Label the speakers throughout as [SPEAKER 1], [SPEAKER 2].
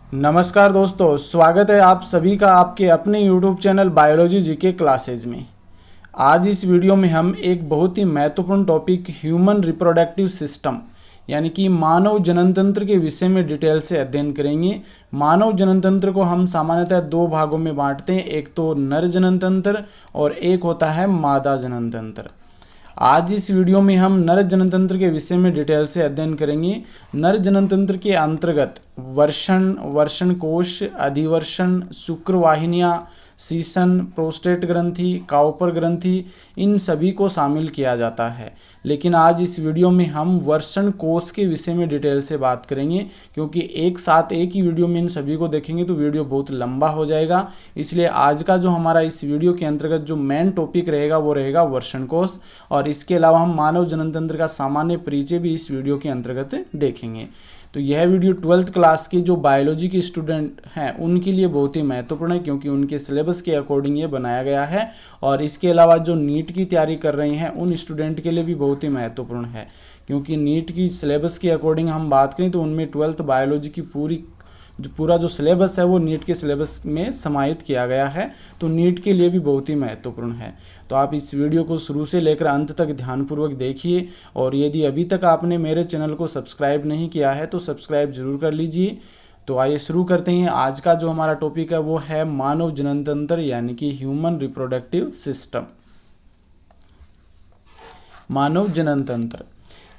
[SPEAKER 1] नमस्कार दोस्तों, स्वागत है आप सभी का आपके अपने YouTube channel biology GK classes में। आज इस वीडियो में हम एक बहुत ही महत्वपूर्ण टॉपिक ह्यूमन रिप्रोडक्टिव सिस्टम यानी कि मानव जनन तंत्र के विषय में डिटेल से अध्ययन करेंगे। मानव जनन तंत्र को हम सामान्यतः दो भागों में बांटते हैं, एक तो नर जनन तंत्र और एक होता है मादा जनन तंत्र। आज इस वीडियो में हम नर जननतंत्र के विषय में डिटेल से अध्ययन करेंगे। नर जननतंत्र के अंतर्गत वर्षण, वर्षण कोश, अधिवर्षण, शुक्रवाहिनियाँ, सीसन, प्रोस्टेट ग्रंथि, काउपर ग्रंथि, इन सभी को शामिल किया जाता है। लेकिन आज इस वीडियो में हम वर्षण कोश के विषय में डिटेल से बात करेंगे, क्योंकि एक साथ एक ही वीडियो में इन सभी को देखेंगे तो वीडियो बहुत लंबा हो जाएगा। इसलिए आज का जो हमारा इस वीडियो के अंतर्गत जो मेन टॉपिक रहेगा वो रहेगा वर्षण कोश, और इसके अलावा हम मानव जननतंत्र का सामान्य परिचय भी इस वीडियो के अंतर्गत देखेंगे। तो यह वीडियो 12th क्लास की जो बायोलॉजी के स्टूडेंट हैं उनके लिए बहुत ही महत्वपूर्ण है, क्योंकि उनके सिलेबस के अकॉर्डिंग ये बनाया गया है। और इसके अलावा जो नीट की तैयारी कर रहे हैं उन स्टूडेंट के लिए भी बहुत ही महत्वपूर्ण है, क्योंकि नीट की सिलेबस के अकॉर्डिंग हम बात करें तो उनमें 12th बायोलॉजी की पूरा जो सिलेबस है वो नीट के सिलेबस में समाहित किया गया है, तो नीट के लिए भी बहुत ही महत्वपूर्ण है। तो आप इस वीडियो को शुरू से लेकर अंत तक ध्यानपूर्वक देखिए, और यदि अभी तक आपने मेरे चैनल को सब्सक्राइब नहीं किया है तो सब्सक्राइब जरूर कर लीजिए। तो आइए शुरू करते हैं। आज का जो हमारा टॉपिक है वो है मानव जनन तंत्र यानी कि ह्यूमन रिप्रोडक्टिव सिस्टम। मानव जनन तंत्र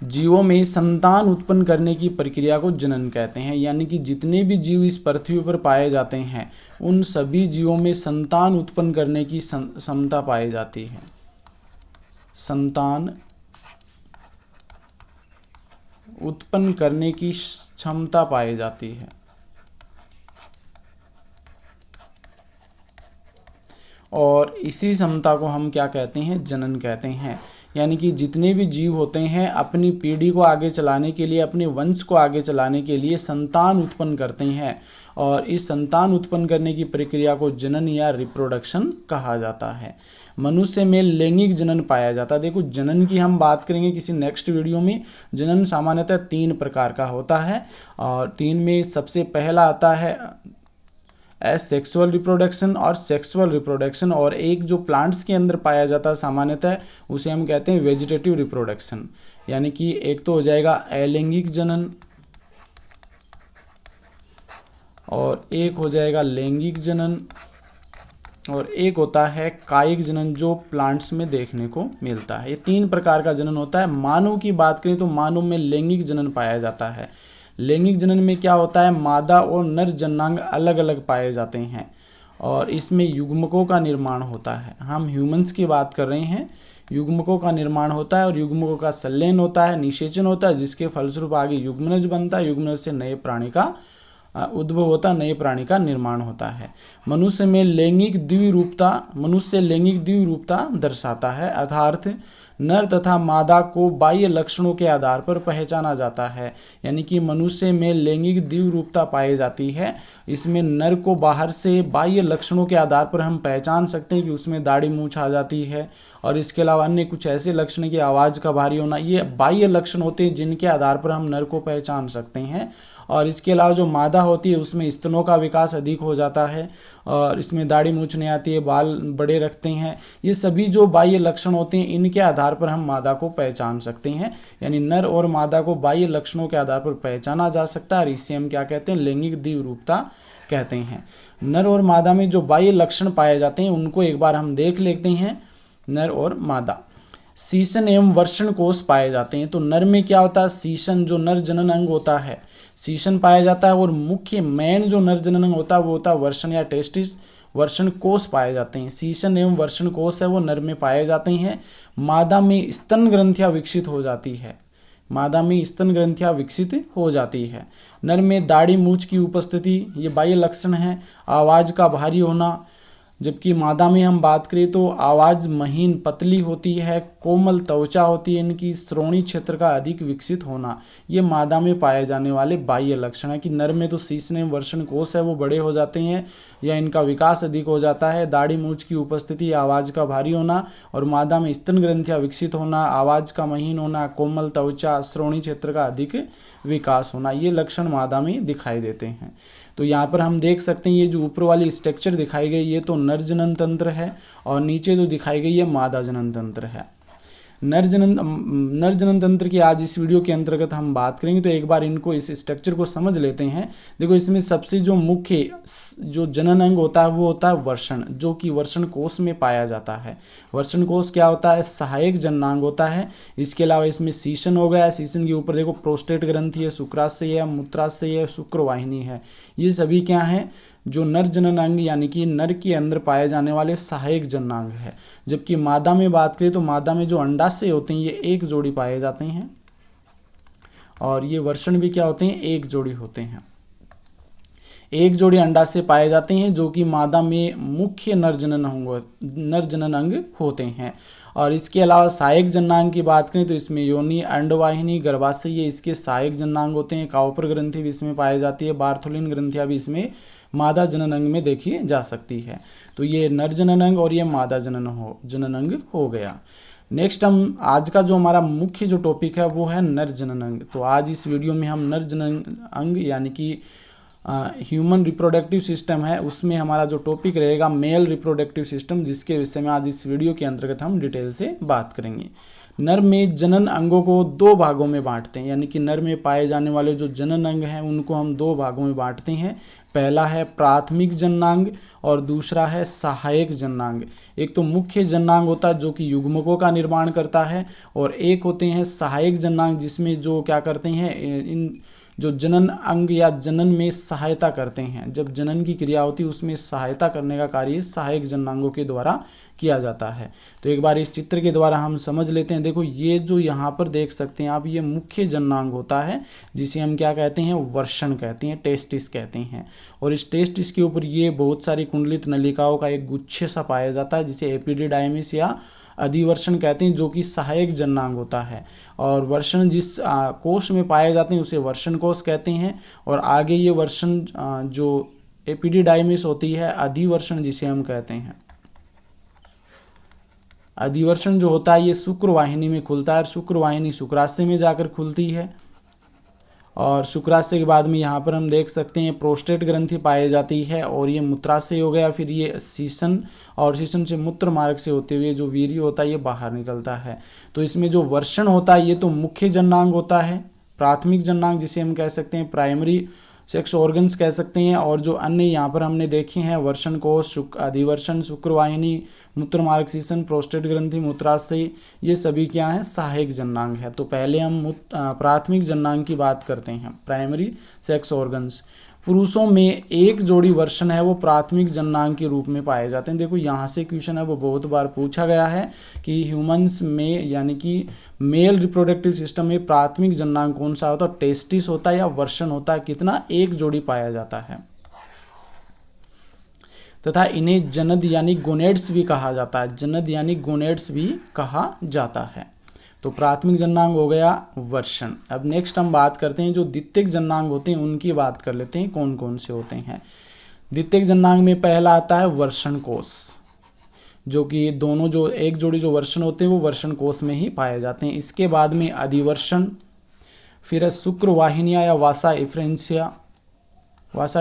[SPEAKER 1] जीवों में संतान उत्पन्न करने की प्रक्रिया को जनन कहते हैं, यानी कि जितने भी जीव इस पृथ्वी पर पाए जाते हैं उन सभी जीवों में संतान उत्पन्न करने की क्षमता पाई जाती है। संतान उत्पन्न करने की क्षमता पाई जाती है, और इसी क्षमता को हम क्या कहते हैं? जनन कहते हैं। यानी कि जितने भी जीव होते हैं अपनी पीढ़ी को आगे चलाने के लिए, अपने वंश को आगे चलाने के लिए संतान उत्पन्न करते हैं, और इस संतान उत्पन्न करने की प्रक्रिया को जनन या रिप्रोडक्शन कहा जाता है। मनुष्य में लैंगिक जनन पाया जाता है। देखो, जनन की हम बात करेंगे किसी नेक्स्ट वीडियो में। जनन सामान्यतः 3 प्रकार का होता है, और 3 में सबसे पहला आता है सेक्सुअल रिप्रोडक्शन और सेक्सुअल रिप्रोडक्शन, और एक जो प्लांट्स के अंदर पाया जाता है सामान्यतः उसे हम कहते हैं वेजिटेटिव रिप्रोडक्शन। यानी कि एक तो हो जाएगा अलैंगिक जनन, और एक हो जाएगा लैंगिक जनन, और एक होता है कायिक जनन जो प्लांट्स में देखने को मिलता है। ये 3 प्रकार का जनन होता है। मानव की बात करें तो मानव में लैंगिक जनन पाया जाता है। लैंगिक जनन में क्या होता है? मादा और नर जननांग अलग अलग पाए जाते हैं, और इसमें युग्मकों का निर्माण होता है। हम ह्यूमंस की बात कर रहे हैं। युग्मकों का निर्माण होता है, और युग्मकों का संलयन होता है, निषेचन होता है, जिसके फलस्वरूप आगे युग्मनज बनता है। युग्मनज से नए प्राणी का उद्भव होता है, नए प्राणी का निर्माण होता है। मनुष्य लैंगिक द्विरूपता दर्शाता है, अर्थात नर तथा मादा को बाह्य लक्षणों के आधार पर पहचाना जाता है। यानी कि मनुष्य में लैंगिक द्विरूपता पाई जाती है। इसमें नर को बाहर से बाह्य लक्षणों के आधार पर हम पहचान सकते हैं कि उसमें दाढ़ी मूंछ आ जाती है, और इसके अलावा अन्य कुछ ऐसे लक्षण की आवाज़ का भारी होना, ये बाह्य लक्षण होते हैं जिनके आधार पर हम नर को पहचान सकते हैं। और इसके अलावा जो मादा होती है उसमें स्तनों का विकास अधिक हो जाता है, और इसमें दाढ़ी मूंछ नहीं आती है, बाल बड़े रखते हैं। ये सभी जो बाह्य लक्षण होते हैं इनके आधार पर हम मादा को पहचान सकते हैं। यानी नर और मादा को बाह्य लक्षणों के आधार पर पहचाना जा सकता है, और इसे हम क्या कहते हैं? लैंगिक द्विरूपता कहते हैं। नर और मादा में जो बाह्य लक्षण पाए जाते हैं उनको एक बार हम देख लेते हैं। नर और मादा सीसन एवं वर्षण कोष पाए जाते हैं। तो नर में क्या होता है? सीसन जो नर जनन अंग होता है, सीसन पाया जाता है, और मुख्य मेन जो नर जनन अंग होता है वो होता है वर्षण या टेस्टिस। वर्षण कोष पाए जाते हैं। सीसन एवं वर्षण कोष है वो नर में पाए जाते हैं। मादा में स्तन ग्रंथियां विकसित हो जाती है। मादा में स्तन ग्रंथियां विकसित हो जाती है। नर में दाढ़ी मूंछ की उपस्थिति, ये बाह्य लक्षण है। आवाज़ का भारी होना, जबकि मादा में हम बात करें तो आवाज़ महीन पतली होती है, कोमल त्वचा होती है इनकी, श्रोणि क्षेत्र का अधिक विकसित होना, ये मादा में पाए जाने वाले बाह्य लक्षण है। कि नर में तो शीशन वर्षण कोष है वो बड़े हो जाते हैं या इनका विकास अधिक हो जाता है, दाढ़ी मूंछ की उपस्थिति, आवाज़ का भारी होना, और मादा में स्तन ग्रंथियां विकसित होना, आवाज़ का महीन होना, कोमल त्वचा, श्रोणि क्षेत्र का अधिक विकास होना, ये लक्षण मादा में दिखाई देते हैं। तो यहाँ पर हम देख सकते हैं ये जो ऊपर वाली स्ट्रक्चर दिखाई गई ये तो नर जनन तंत्र है और नीचे जो दिखाई गई है मादा जनन तंत्र है। नर जनन तंत्र की आज इस वीडियो के अंतर्गत हम बात करेंगे। तो एक बार इनको इस स्ट्रक्चर को समझ लेते हैं। देखो इसमें सबसे जो मुख्य जो जनन अंग होता है वो होता है वर्षण, जो कि वर्षण कोष में पाया जाता है। वर्षण कोष क्या होता है? सहायक जननांग होता है। इसके अलावा इसमें शीशन हो गया, शीशन के ऊपर देखो प्रोस्टेट ग्रंथि है, शुक्राशय है, मूत्राशय है, शुक्रवाहिनी है, ये सभी क्या हैं? जो नर जनन अंग यानी कि नर के अंदर पाए जाने वाले सहायक जननांग है। जबकि मादा में बात करें तो मादा में जो अंडाशय होते हैं ये एक जोड़ी पाए जाते हैं और ये वर्षण भी क्या होते हैं? एक जोड़ी होते हैं। एक जोड़ी अंडाशय पाए जाते हैं जो कि मादा में मुख्य नर जनन अंग होते हैं। और इसके अलावा सहायक जननांग की बात करें तो इसमें योनि, अंडवाहिनी, गर्भाशय ये इसके सहायक जननांग होते हैं। काउपर ग्रंथि भी इसमें पाई जाती है, बार्थोलिन ग्रंथियां भी इसमें मादा जनन अंग में देखी जा सकती है। तो ये नर जनन अंग और ये मादा जनन अंग हो गया। नेक्स्ट हम आज का जो हमारा मुख्य जो टॉपिक है वो है नर जनन अंग। तो आज इस वीडियो में हम नर जनन अंग यानी कि ह्यूमन रिप्रोडक्टिव सिस्टम है उसमें हमारा जो टॉपिक रहेगा मेल रिप्रोडक्टिव सिस्टम, जिसके विषय में आज इस वीडियो के अंतर्गत हम डिटेल से बात करेंगे। नर में जनन अंगों को दो भागों में बांटते हैं, यानी कि नर में पाए जाने वाले जो जनन अंग हैं उनको हम दो भागों में बांटते हैं। पहला है प्राथमिक जननांग और दूसरा है सहायक जननांग। एक तो मुख्य जननांग होता है जो कि युग्मकों का निर्माण करता है और एक होते हैं सहायक जननांग जिसमें जो क्या करते हैं इन जो जनन अंग या जनन में सहायता करते हैं। जब जनन की क्रिया होती है उसमें सहायता करने का कार्य सहायक जननांगों के द्वारा किया जाता है। तो एक बार इस चित्र के द्वारा हम समझ लेते हैं। देखो ये जो यहाँ पर देख सकते हैं आप, ये मुख्य जननांग होता है जिसे हम क्या कहते हैं? वर्षण कहते हैं, टेस्टिस कहते हैं। और इस टेस्टिस के ऊपर ये बहुत सारी कुंडलित नलिकाओं का एक गुच्छे सा पाया जाता है जिसे एपिडिडाइमिस या अधिवर्षण कहते हैं, जो कि सहायक जननांग होता है। और वर्षण जिस कोष में पाए जाते हैं उसे वर्षण कोष कहते हैं। और आगे ये वर्षण जो एपिडिडाइमिस होती है अधिवर्षण जिसे हम कहते हैं। अधिवर्षण जो होता है ये शुक्रवाहिनी में खुलता है और शुक्रवाहिनी शुक्राशय में जाकर खुलती है। और शुक्राशय के बाद में यहाँ पर हम देख सकते हैं प्रोस्टेट ग्रंथि पाई जाती है और ये मूत्राशय हो गया। फिर ये शीशन और शीशन से मूत्र मार्ग से होते हुए जो वीर्य होता है ये बाहर निकलता है। तो इसमें जो वर्षण होता है ये तो मुख्य जननांग होता है, प्राथमिक जननांग जिसे हम कह सकते हैं प्राइमरी सेक्स ऑर्गन्स कह सकते हैं। और जो अन्य यहाँ पर हमने देखे हैं वर्षण कोष, अधिवर्षण, शुक्रवाहिनी, मूत्रमार्ग, शीशन, प्रोस्टेट ग्रंथि, मूत्राशय, ये सभी क्या हैं? सहायक जननांग है। तो पहले हम प्राथमिक जननांग की बात करते हैं, प्राइमरी सेक्स ऑर्गन्स। पुरुषों में एक जोड़ी वर्षण है वो प्राथमिक जननांग के रूप में पाए जाते हैं। देखो यहाँ से क्वेश्चन है वो बहुत बार पूछा गया है कि ह्यूमंस में यानी कि मेल रिप्रोडक्टिव सिस्टम में प्राथमिक जननांग कौन सा होता है? टेस्टिस होता है या वर्षण होता है? कितना? एक जोड़ी पाया जाता है। तथा इन्हें जनद यानी गोनेड्स भी कहा जाता है, जनद यानी गोनेड्स भी कहा जाता है। तो प्राथमिक जननांग हो गया वर्षण। अब नेक्स्ट हम बात करते हैं जो द्वितीयक जननांग होते हैं उनकी बात कर लेते हैं कौन कौन से होते हैं। द्वितीयक जननांग में पहला आता है वर्षण कोष, जो कि दोनों जो एक जोड़ी जो वर्षण होते हैं वो वर्षण कोष में ही पाए जाते हैं। इसके बाद में अधिवर्षण, फिर शुक्रवाहिनियाँ या वासा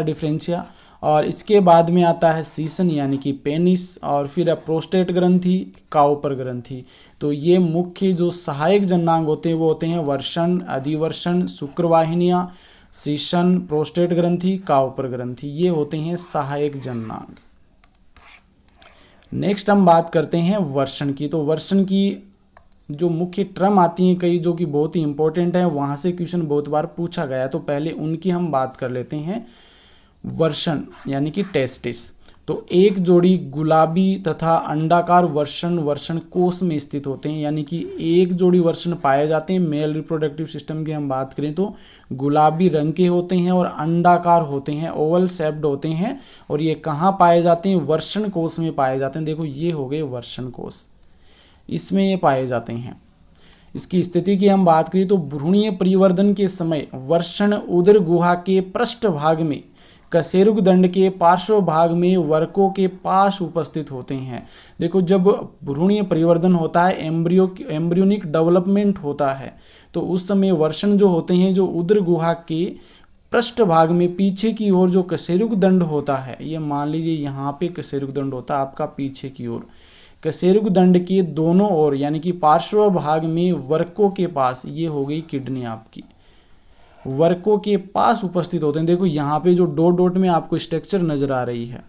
[SPEAKER 1] डिफरेंशिया, और इसके बाद में आता है शीशन यानी कि पेनिस, और फिर प्रोस्टेट ग्रंथि, काउपर ग्रंथि। तो ये मुख्य जो सहायक जननांग होते हैं वो होते हैं वर्षण, अधिवर्षण, शुक्रवाहिनियाँ, शीशन, प्रोस्टेट ग्रंथि, काउपर ग्रंथि, ये होते हैं सहायक जननांग। नेक्स्ट हम बात करते हैं वर्षण की। तो वर्षण की जो मुख्य टर्म आती हैं कई जो कि बहुत ही इंपॉर्टेंट है, वहाँ से क्वेश्चन बहुत बार पूछा गया है। तो पहले उनकी हम बात कर लेते हैं। वर्षण यानी कि टेस्टिस, तो एक जोड़ी गुलाबी तथा अंडाकार वर्षण कोष में स्थित होते हैं, यानी कि एक जोड़ी वर्षण पाए जाते हैं। मेल रिप्रोडक्टिव सिस्टम की हम बात करें तो गुलाबी रंग के होते हैं और अंडाकार होते हैं, ओवल शेप्ड होते हैं। और ये कहाँ पाए जाते हैं? वर्षण कोष में पाए जाते हैं। देखो ये हो गए वर्षण कोष। इसमें ये पाए जाते हैं। इसकी स्थिति की हम बात करें तो भ्रूणीय परिवर्धन के समय वर्षण उदर गुहा के पृष्ठ भाग में, कशेरुक दंड के पार्श्व भाग में, वर्कों के पास उपस्थित होते हैं। देखो, जब भ्रूणीय परिवर्धन होता है, एम्ब्रियोनिक डेवलपमेंट होता है, तो उस समय वर्षण जो होते हैं, जो उदर गुहा के पृष्ठ भाग में पीछे की ओर जो कशेरुक दंड होता है, ये मान लीजिए यहाँ पे कशेरुक दंड होता है आपका पीछे की ओर, कशेरुक दंड के दोनों ओर यानी कि पार्श्व भाग में वर्कों के पास, ये हो गई किडनी आपकी, वर्कों के पास उपस्थित होते हैं। देखो यहाँ पे जो डॉट डॉट में आपको स्ट्रक्चर नजर आ रही है,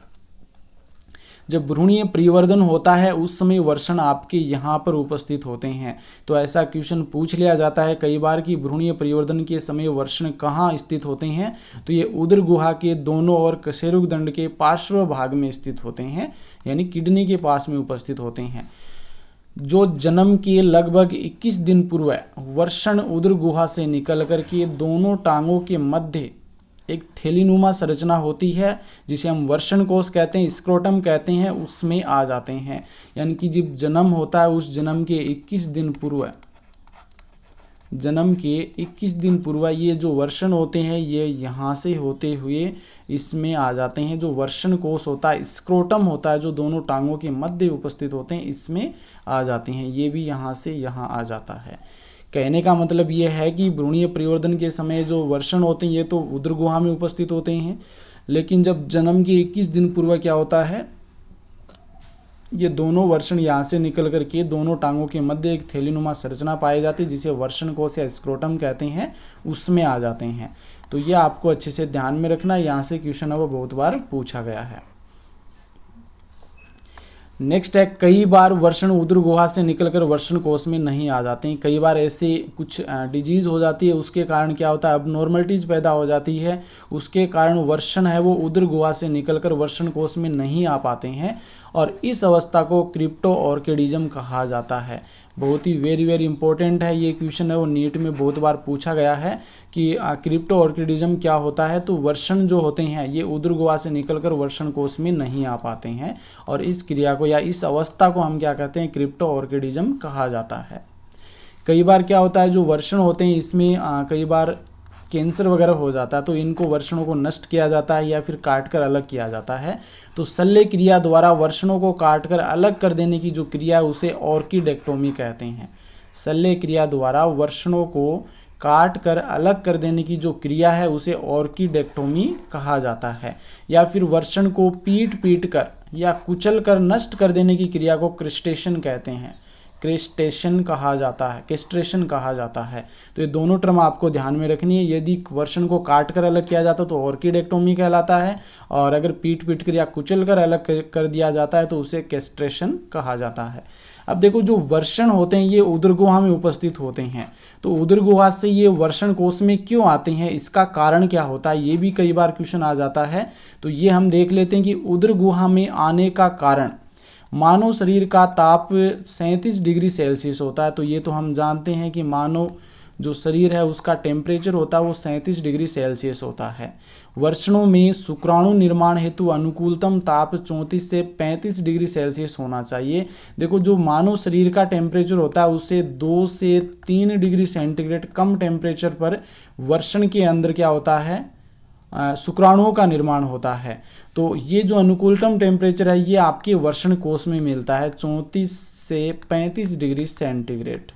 [SPEAKER 1] जब भ्रूणीय परिवर्धन होता है उस समय वर्षण आपके यहाँ पर उपस्थित होते हैं। तो ऐसा क्वेश्चन पूछ लिया जाता है कई बार कि भ्रूणीय परिवर्धन के समय वर्षण कहाँ स्थित होते हैं, तो ये उदर गुहा के दोनों ओर कशेरुक दंड के पार्श्व भाग में स्थित होते हैं, यानी किडनी के पास में उपस्थित होते हैं। जो जन्म के लगभग 21 दिन पूर्व वर्षण उदर गुहा से निकल कर के दोनों टांगों के मध्य एक थैलीनुमा संरचना होती है, जिसे हम वर्षण कोश कहते हैं, स्क्रोटम कहते हैं, उसमें आ जाते हैं। यानी कि जब जन्म होता है उस जन्म के 21 दिन पूर्व, जन्म के 21 दिन पूर्व ये जो वर्षण होते हैं ये यहाँ से होते हुए इसमें आ जाते हैं। जो वर्षण कोश होता है, स्क्रोटम होता है, जो दोनों टांगों के मध्य उपस्थित होते हैं, इसमें आ जाते हैं। ये भी यहाँ से यहाँ आ जाता है। कहने का मतलब ये है कि भ्रूणीय परिवर्धन के समय जो वर्षण होते हैं ये तो उदर गुहा में उपस्थित होते हैं, लेकिन जब जन्म के 21 दिन पूर्व क्या होता है, ये दोनों वर्षण यहाँ से निकल करके दोनों टांगों के मध्य एक थैलीनुमा संरचना पाई जाती है, जिसे वर्षण कोश या स्क्रोटम कहते हैं, उसमें आ जाते हैं। तो ये आपको अच्छे से ध्यान में रखना, यहाँ से क्वेश्चन अब बहुत बार पूछा गया है। नेक्स्ट है, कई बार वर्षण उदर गुहा से निकलकर वर्षण कोश में नहीं आ जाते हैं। कई बार ऐसे कुछ डिजीज हो जाती है, उसके कारण क्या होता है, अबनॉर्मलिटीज पैदा हो जाती है, उसके कारण वर्षण है वो उदर गुहा से निकलकर वर्षण कोश में नहीं आ पाते हैं, और इस अवस्था को क्रिप्टो ऑर्किडिज्म कहा जाता है। बहुत ही वेरी इंपॉर्टेंट है ये क्वेश्चन है, वो नीट में बहुत बार पूछा गया है कि क्रिप्टो ऑर्किडिज्म क्या होता है। तो वर्षण जो होते हैं ये उदर गुहा से निकलकर वर्षण कोश में नहीं आ पाते हैं, और इस क्रिया को या इस अवस्था को हम क्या कहते हैं, क्रिप्टो ऑर्किडिज्म कहा जाता है। कई बार क्या होता है, जो वर्षण होते हैं इसमें कई बार कैंसर वगैरह हो जाता है, तो इनको वर्षणों को नष्ट किया जाता है या फिर काट कर अलग किया जाता है। तो शल्य क्रिया द्वारा वर्षणों को काट कर अलग कर देने की जो क्रिया है उसे ऑर्किडेक्टोमी कहते हैं। शल्य क्रिया द्वारा वर्षणों को काट कर अलग कर देने की जो क्रिया है उसे ऑर्किडेक्टोमी कहा जाता है। या फिर वर्षण को पीट कर या कुचल कर नष्ट कर देने की क्रिया को क्रिस्टेशन कहते हैं, क्रेस्टेशन कहा जाता है, केस्ट्रेशन कहा जाता है। तो ये दोनों टर्म आपको ध्यान में रखनी है। यदि वर्षण को काट कर अलग किया जाता है तो ऑर्किडेक्टोमी कहलाता है, और अगर पीट कर या कुचल कर अलग कर दिया जाता है तो उसे केस्ट्रेशन कहा जाता है। अब देखो, जो वर्षण होते हैं ये उदर गुहा में उपस्थित होते हैं, तो उदर गुहा से ये वर्षण कोश में क्यों आते हैं, इसका कारण क्या होता है, ये भी कई बार क्वेश्चन आ जाता है। तो ये हम देख लेते हैं कि उदर गुहा में आने का कारण मानव शरीर का ताप 37 डिग्री सेल्सियस होता है। तो ये तो हम जानते हैं कि मानव जो शरीर है उसका टेम्परेचर होता है वो 37 डिग्री सेल्सियस होता है। वर्षणों में शुक्राणु निर्माण हेतु अनुकूलतम ताप 34 से 35 डिग्री सेल्सियस होना चाहिए। देखो, जो मानव शरीर का टेम्परेचर होता है उससे 2 से 3 डिग्री सेंटीग्रेड कम टेम्परेचर पर वर्षण के अंदर क्या होता है, शुक्राणुओं का निर्माण होता है। तो ये जो अनुकूलतम टेम्परेचर है ये आपके वर्षण कोश में मिलता है 34 से 35 डिग्री सेंटीग्रेड।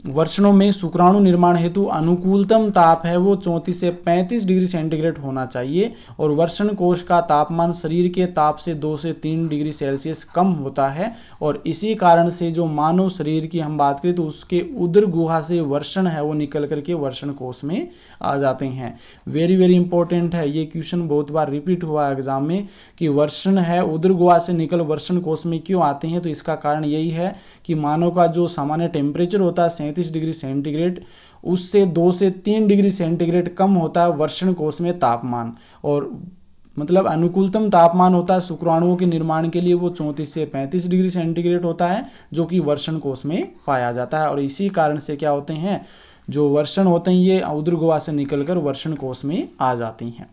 [SPEAKER 1] वर्षणों में शुक्राणु निर्माण हेतु अनुकूलतम ताप है वो 34 से 35 डिग्री सेंटीग्रेड होना चाहिए, और वर्षण कोश का तापमान शरीर के ताप से 2 से 3 डिग्री सेल्सियस कम होता है। और इसी कारण से जो मानव शरीर की हम बात करें तो उसके उदर गुहा से वर्षण है वो निकल करके वर्षण कोश में आ जाते हैं। वेरी इंपॉर्टेंट है ये क्वेश्चन, बहुत बार रिपीट हुआ एग्जाम में कि वर्षण है उदर गुहा से निकल वर्षण कोश में क्यों आते हैं। तो इसका कारण यही है कि मानव का जो सामान्य टेम्परेचर होता है 37 डिग्री सेंटीग्रेड, उससे 2 से 3 डिग्री सेंटीग्रेड कम होता है वर्षण कोश में तापमान, और मतलब अनुकूलतम तापमान होता है शुक्राणुओं के निर्माण के लिए वो 34 से 35 डिग्री सेंटीग्रेड होता है, जो कि वर्षण कोश में पाया जाता है। और इसी कारण से क्या होते हैं, जो वर्षण होते हैं ये उदर गुहा से निकलकर वर्षण कोश में आ जाती हैं।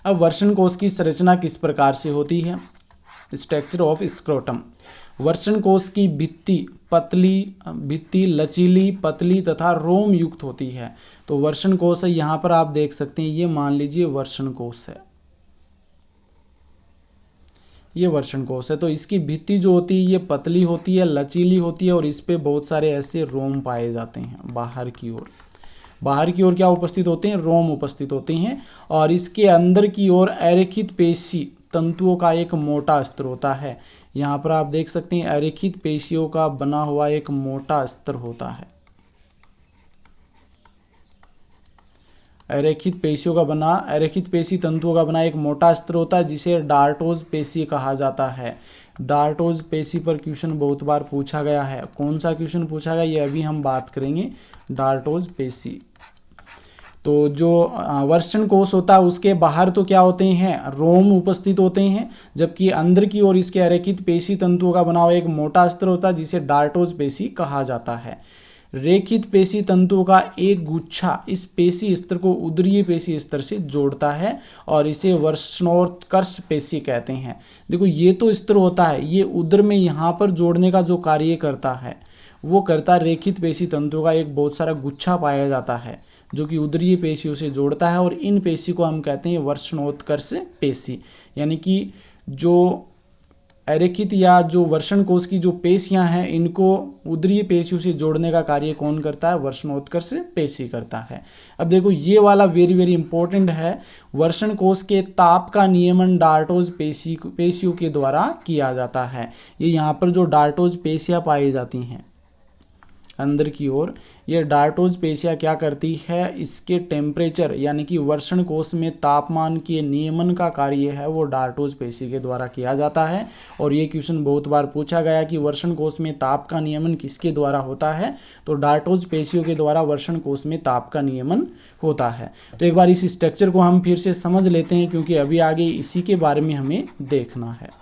[SPEAKER 1] अब वर्षण कोश की संरचना किस प्रकार से होती है, स्ट्रक्चर ऑफ स्क्रोटम। वर्षण कोश की भित्ति लचीली, पतली तथा रोम युक्त होती है। तो वर्षण कोश है, यहाँ पर आप देख सकते हैं, ये मान लीजिए वर्षण कोश है, ये वर्षण कोश है। तो इसकी भित्ति जो होती है ये पतली होती है, लचीली होती है और इस पे बहुत सारे ऐसे रोम पाए जाते हैं बाहर की ओर। बाहर की ओर क्या उपस्थित होते हैं? रोम उपस्थित होते हैं। और इसके अंदर की ओर अरेखित पेशी तंतुओं का एक मोटा स्तर होता है। यहाँ पर आप देख सकते हैं अरेखित पेशियों का बना हुआ एक मोटा स्तर होता है। अरेखित पेशी तंतुओं का बना एक मोटा स्तर होता है जिसे डार्टोज पेशी कहा जाता है। डार्टोज पेशी पर क्वेश्चन बहुत बार पूछा गया है। कौन सा क्वेश्चन पूछा गया ये अभी हम बात करेंगे। डार्टोज पेशी। तो जो वर्षण कोश होता है उसके बाहर तो क्या होते हैं? रोम उपस्थित होते हैं, जबकि अंदर की ओर इसके अरेखित पेशी तंतुओं का बना हुआ एक मोटा स्तर होता है जिसे डार्टोज पेशी कहा जाता है। रेखित पेशी तंतुओं का एक गुच्छा इस पेशी स्तर को उदरीय पेशी स्तर से जोड़ता है और इसे वर्षणोत्कर्ष पेशी कहते हैं। देखो ये तो स्तर होता है, ये उदर में यहाँ पर जोड़ने का जो कार्य करता है वो करता है रेखित पेशी तंतुओं का एक बहुत सारा गुच्छा पाया जाता है जो कि उदरीय पेशियों से जोड़ता है और इन पेशी को हम कहते हैं वर्षणोत्कर्ष पेशी। यानी कि जो अरेखित या जो वर्षण कोश की जो पेशियां हैं इनको उदरीय पेशियों से जोड़ने का कार्य कौन करता है? वर्षणोत्कर्ष पेशी करता है। अब देखो ये वाला वेरी वेरी इंपॉर्टेंट है। वर्षण कोश के ताप का नियमन डार्टोज पेशियों के द्वारा किया जाता है। ये यहाँ पर जो डार्टोज पेशियां पाई जाती हैं अंदर की ओर, ये डार्टोज पेशियां क्या करती है? इसके टेम्परेचर यानी कि वर्षण कोश में तापमान के नियमन का कार्य है वो डार्टोज पेशी के द्वारा किया जाता है। और ये क्वेश्चन बहुत बार पूछा गया कि वर्षण कोश में ताप का नियमन किसके द्वारा होता है? तो डार्टोज पेशियों के द्वारा वर्षण कोश में ताप का नियमन होता है। तो एक बार इस स्ट्रक्चर को हम फिर से समझ लेते हैं क्योंकि अभी आगे इसी के बारे में हमें देखना है।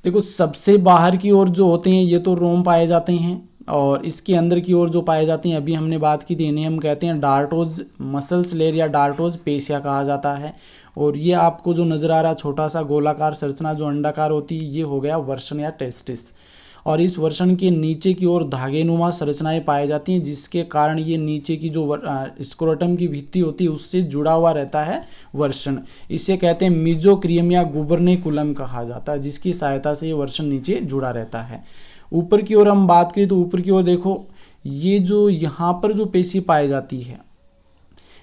[SPEAKER 1] देखो सबसे बाहर की ओर जो होते हैं ये तो रोम पाए जाते हैं और इसके अंदर की ओर जो पाए जाते हैं अभी हमने बात की थी इन्हें हम कहते हैं डार्टोज मसल्स लेयर या डार्टोज पेशिया कहा जाता है। और ये आपको जो नज़र आ रहा है छोटा सा गोलाकार संरचना जो अंडाकार होती है ये हो गया वर्षण या टेस्टिस। और इस वर्षण के नीचे की ओर धागेनुमा संरचनाएं पाई जाती हैं जिसके कारण ये नीचे की जो स्क्रोटम की भित्ति होती है उससे जुड़ा हुआ रहता है वर्षण। इसे कहते हैं मीजोक्रियम या गुबर्नेकुलम कहा जाता है जिसकी सहायता से ये वर्षण नीचे जुड़ा रहता है। ऊपर की ओर हम बात करें तो ऊपर की ओर देखो ये जो यहाँ पर जो पेशी पाई जाती है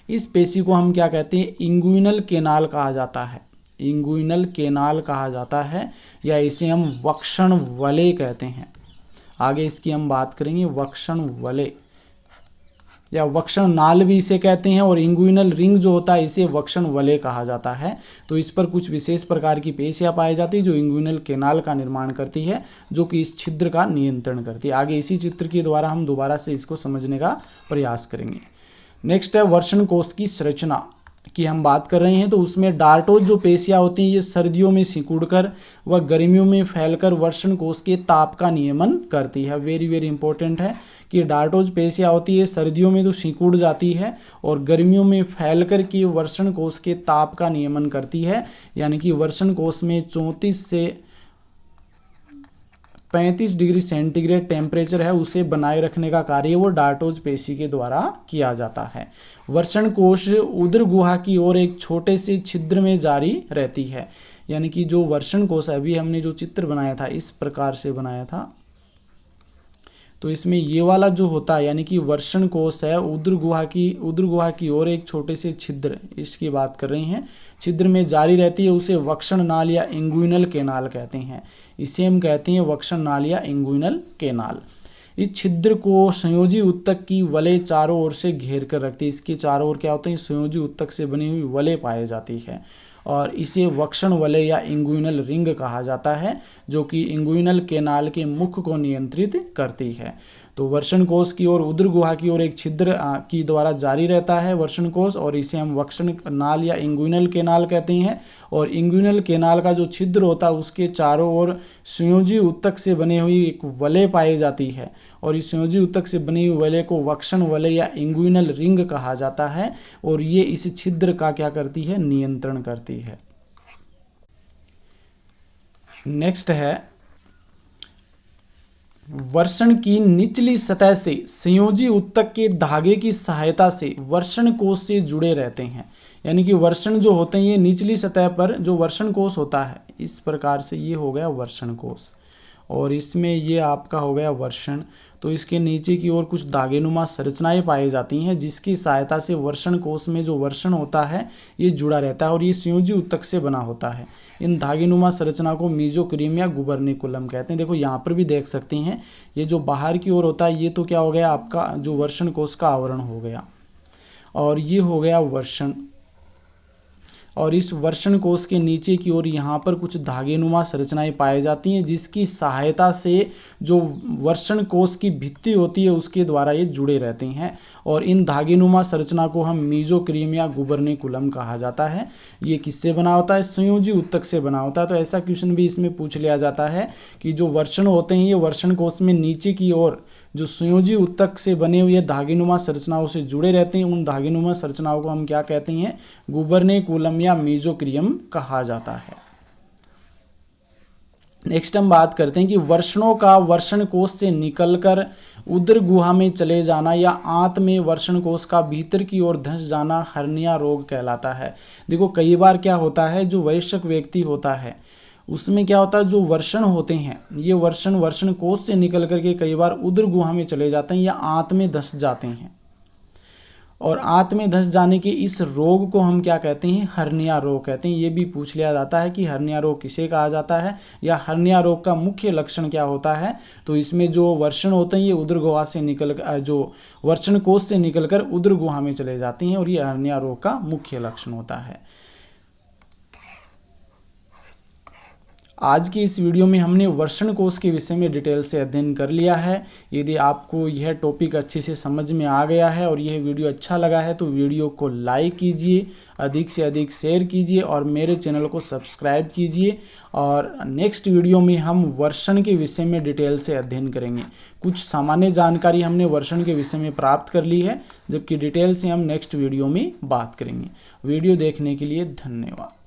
[SPEAKER 1] इस पेशी को हम क्या कहते हैं? इंगुइनल केनाल कहा जाता है। इंगुइनल केनाल कहा जाता है या इसे हम वक्षण वलय कहते हैं। आगे इसकी हम बात करेंगे। वक्षण वलय या वक्षण नाल भी इसे कहते हैं और इंगुइनल रिंग जो होता है इसे वक्षण वलय कहा जाता है। तो इस पर कुछ विशेष प्रकार की पेशियां पाई जाती है जो इंगुइनल केनाल का निर्माण करती है जो कि इस छिद्र का नियंत्रण करती है। आगे इसी चित्र के द्वारा हम दोबारा से इसको समझने का प्रयास करेंगे। नेक्स्ट है वर्षण कोश की संरचना की हम बात कर रहे हैं। तो उसमें डार्टोज जो पेशियां होती हैं ये सर्दियों में सिकुड़कर व गर्मियों में फैलकर वर्षण कोश के ताप का नियमन करती है। वेरी वेरी इंपॉर्टेंट है कि डार्टोज पेशियां होती है सर्दियों में तो सिकुड़ जाती है और गर्मियों में फैलकर के वर्षण कोश के ताप का नियमन करती है। यानी कि वर्षण कोश में 34 से 35 डिग्री सेंटीग्रेड टेम्परेचर है उसे बनाए रखने का कार्य वो डार्टोज पेशी के द्वारा किया जाता है। वर्षण कोश उदर गुहा की ओर एक छोटे से छिद्र में जारी रहती है। यानी कि जो वर्षण कोश अभी हमने जो चित्र बनाया था इस प्रकार से बनाया था तो इसमें ये वाला जो होता है यानी कि वर्षण कोश है उदर गुहा की ओर एक छोटे से छिद्र इसकी बात कर रहे हैं छिद्र में जारी रहती है उसे वक्षण नाल या इंगुइनल केनाल कहते हैं। इसे हम कहते हैं वक्षण नाल या इंगुइनल केनाल। इस छिद्र को संयोजी उत्तक की वलय चारों ओर से घेर कर रखती है। इसके चारों ओर क्या होते हैं? संयोजी उत्तक से बनी हुई वलय पाई जाती है और इसे वक्षण वलय या इंगुइनल रिंग कहा जाता है जो कि इंगुइनल केनाल के मुख को नियंत्रित करती है। तो वर्षण कोश की ओर उदर गुहा की ओर एक छिद्र की द्वारा जारी रहता है वर्षण कोश और इसे हम वक्षण नाल या इंगुइनल केनाल कहते हैं। और इंगुइनल केनाल का जो छिद्र होता है उसके चारों ओर संयोजी उत्तक से बनी हुई एक वलय पाई जाती है और इस संयोजी उत्तक से बनी हुई वलय को वक्षण वलय या इंगुइनल रिंग कहा जाता है और ये इस छिद्र का क्या करती है? नियंत्रण करती है। नेक्स्ट है वर्षण की निचली सतह से संयोजी उत्तक के धागे की सहायता से वर्षण कोश से जुड़े रहते हैं। यानी कि वर्षण जो होते हैं ये निचली सतह पर जो वर्षण कोश होता है, इस प्रकार से ये हो गया वर्षण कोश, और इसमें ये आपका हो गया वर्षण। तो इसके नीचे की ओर कुछ धागेनुमा संरचनाएं पाई जाती हैं जिसकी सहायता से वर्षण कोश में जो वर्षण होता है ये जुड़ा रहता है और ये संयोजी उत्तक से बना होता है। इन धागेनुमा संरचना को मीजोक्रीम या गुबर्निकुलम कहते हैं। देखो यहाँ पर भी देख सकते हैं, ये जो बाहर की ओर होता है ये तो क्या हो गया आपका जो वर्षण कोश का आवरण हो गया, और ये हो गया वर्षण। और इस वर्षण कोश के नीचे की ओर यहाँ पर कुछ धागेनुमा संरचनाएं पाई जाती हैं जिसकी सहायता से जो वर्षण कोश की भित्ति होती है उसके द्वारा ये जुड़े रहते हैं, और इन धागेनुमा संरचना को हम मीजोक्रीम या गुबर्निकुलम कहा जाता है। ये किससे बना होता है? संयोजी उत्तक से बना होता है। तो ऐसा क्वेश्चन भी इसमें पूछ लिया जाता है कि जो वर्षण होते हैं ये वर्षण कोश में नीचे की ओर जो संयोजी उत्तक से बने हुए धागेनुमा संरचनाओं से जुड़े रहते हैं, उन धागेनुमा संरचनाओं को हम क्या कहते हैं? गुबर्निकुलम या मीजोक्रीम कहा जाता है। नेक्स्ट हम बात करते हैं कि वर्षणों का वर्षण कोश से निकलकर उदर गुहा में चले जाना या आंत में वर्षण कोश का भीतर की ओर धंस जाना हर्निया रोग कहलाता है। देखो कई बार क्या होता है, जो वयस्क व्यक्ति होता है उसमें क्या होता है, जो वर्षण होते हैं ये वर्षण कोश से निकल करके कई बार उदर गुहा में चले जाते हैं या आंत में धंस जाते हैं, और आंत में धंस जाने के इस रोग को हम क्या कहते हैं? हर्निया रोग कहते हैं। ये भी पूछ लिया जाता है कि हर्निया रोग किसे कहा जाता है या हर्निया रोग का मुख्य लक्षण क्या होता है। तो इसमें जो वर्षण होते हैं ये उदर गुहा से निकल जो वर्षण कोश से निकलकर उदर गुहा में चले जाते हैं, और ये हर्निया रोग का मुख्य लक्षण होता है। आज की इस वीडियो में हमने वर्षण कोश के विषय में डिटेल से अध्ययन कर लिया है। यदि आपको यह टॉपिक अच्छे से समझ में आ गया है और यह वीडियो अच्छा लगा है तो वीडियो को लाइक कीजिए, अधिक से अधिक शेयर कीजिए और मेरे चैनल को सब्सक्राइब कीजिए। और नेक्स्ट वीडियो में हम वर्षण के विषय में डिटेल से अध्ययन करेंगे। कुछ सामान्य जानकारी हमने वर्षण के विषय में प्राप्त कर ली है, जबकि डिटेल से हम नेक्स्ट वीडियो में बात करेंगे। वीडियो देखने के लिए धन्यवाद।